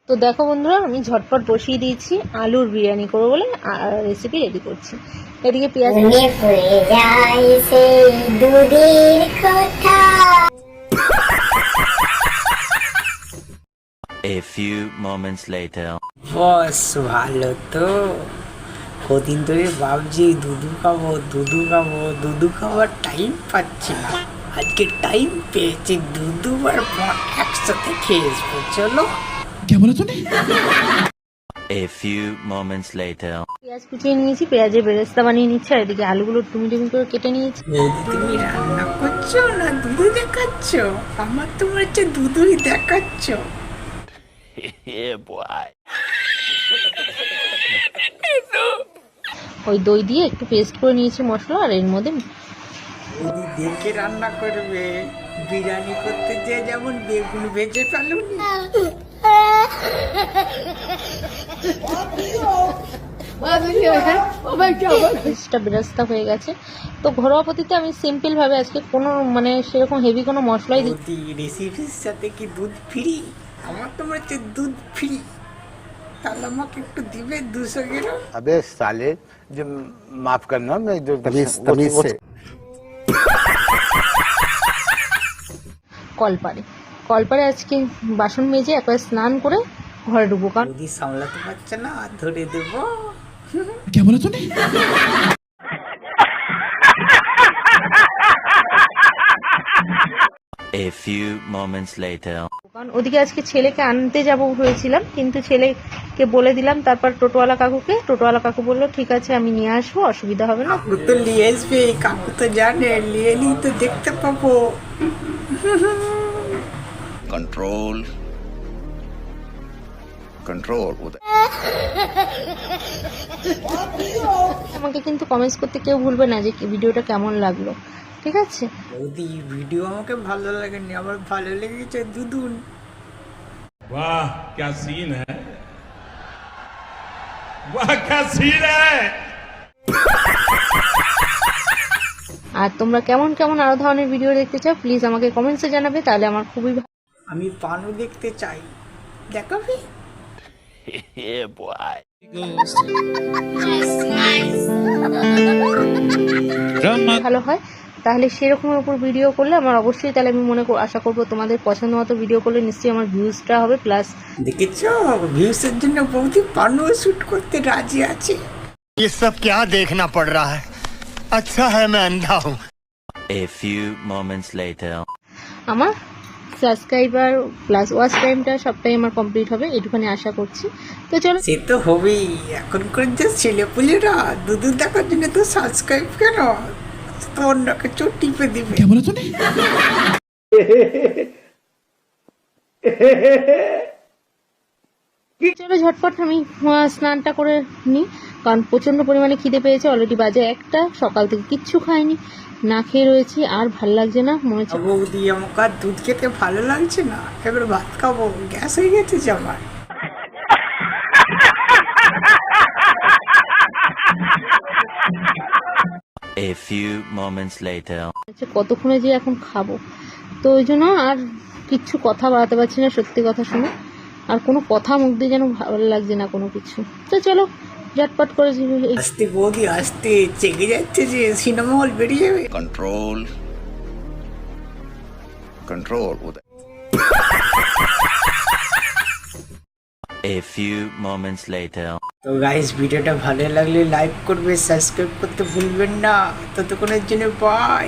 তো দেখো বন্ধুরা, আমি ঝটপট বসিয়ে দিয়েছি আলুর বিরিয়ানি করবো বলে রেসিপি রেডি করছি। এদিকে পেঁয়াজ A few moments later. বস ভালো তো, কদিন ধরে ভাবছি দুধু খাবো দুধু খাবো দুধু খাবার টাইম পাচ্ছি না। আজকে টাইম পেয়েছি, দুধু আর মন একসাথে খেয়ে আসবো। চলো। A few moments later. পেঁয়াজ কুচিয়ে নিয়েছি, পেঁয়াজের বেরেস্তা বানিয়ে নিচ্ছি, আর এদিকে আলুগুলো টুমি টুমি করে কেটে নিয়েছি। বৌদি তুমি রান্না করছো না দুধু দেখাচ্ছ? আমার তো মনে হচ্ছে দুধুই দেখাচ্ছ। Yeah, boy. ওই দই দিয়ে একটু পেস্ট করে নিয়েছি মশলা, আর এর মধ্যে বৌদি দেখে রান্না করবে, বিরিয়ানি করতে যে যেমন বেগুন ভেজে ফেলুনি। পেস্টটা বেরেস্তা হয়ে গেছে। তো ঘরোয়া পদ্ধতিতে আমি সিম্পল ভাবে আজকে কোনো সেরকম হেভি কোনো মশলাই দিই। বৌদি রেসিপির সাথে কি দুধ ফ্রি? আমার তো মনে হচ্ছে দুধ ফ্রি। তাহলে আমাকে একটু দিবে 200 গ্রাম। अबे साले, जो माफ करना, मैं जो तमीज से কলপারে আজকে বাসন মেজে একবার স্নান করে ঘরে ঢুকবো, কারণ যদি সামলাতে পারছে না ধরে দেবো। A few moments later. ওদিকে আজকে ছেলেকে আনতে যাব হয়েছিলাম, কিন্তু ছেলেকে বলে দিলাম, তারপর টোটোওয়ালা কাকু বললো ঠিক আছে আমি নিয়ে আসবো, অসুবিধা হবে না। কাকু তো নিয়ে আসবে, কাকু তো জানে, নিয়ে নিই তো দেখতে পাবো। कंट्रोल उधर। আমাকে কিন্তু কমেন্টস করতে কেউ ভুলবে না যে ভিডিওটা কেমন লাগলো, ঠিক আছে? বৌদি ভিডিও আমাকে ভালো লাগেনি, আমার ভালো লেগেছে দুধুন। वाह क्या सीन है, वाह क्या सीन है। আর তোমরা কেমন কেমন আরো ধরনের ভিডিও দেখতে চাও প্লিজ আমাকে কমেন্টসে জানাবে, তাহলে আমার খুবই আমি পানু দেখতে চাই, দেখাবি? Yeah, boy. ভালো হয়। তাহলে সেরকমের উপর ভিডিও করলে আমার অবশ্যই, তাহলে আমি আশা করবো তোমাদের পছন্দ মতো ভিডিও করলে নিশ্চয়ই আমার ভিউজটা হবে প্লাস। দেখেছো, ভিউসের জন্য বৌদি পানু শুট করতে রাজি আছে। ये सब क्या देखना पड़ रहा है? अच्छा है मैं अंधा हूँ। A few moments later. আমার সাবস্ক্রাইবার প্লাস ওয়াচ টাইমটা সবটাই আমার কমপ্লিট হবে, এটুখানি আশা করছি। তো চলো, সে তো হবেই, এখনকার যে ছেলেপুলেরা দুধু দেখার জন্য তো সাবস্ক্রাইব কেন, তো অন্য কিছু টিপে দিবে। চলো ঝটপট আমি স্নানটা করে নিই, কারণ প্রচন্ড পরিমাণে খিদে পেয়েছে। অলরেডি বাজে 1টা, সকাল থেকে কিচ্ছু খাইনি, না খেয়ে রয়েছি, আর ভাল লাগছে না, মনে হচ্ছে বৌদি আমাকে আর দুধ খেতে ভালো লাগছে না, এবার ভাত খাবো, গ্যাস হয়ে গেছে যে আমার। A few moments later. কতক্ষণে যে এখন খাবো, তো ওই জন্য আর কিচ্ছু কথা বাড়াতে পারছি না, সত্যি কথা শুনে আর কোনো কথা মুখ দিয়ে যেন ভালো লাগছে না কোনো কিছু। তো চলো ঝটপট করে আস্তে বৌদি আস্তে, চেগে যাচ্ছে যে সিনেমা হল বেরিয়ে যাবে। कंट्रोल उधर। A few moments later. তো গাইস, ভিডিওটা ভালো লাগলে লাইক করবে, সাবস্ক্রাইব করতে ভুলবেন না। ততক্ষণের জন্য বাই।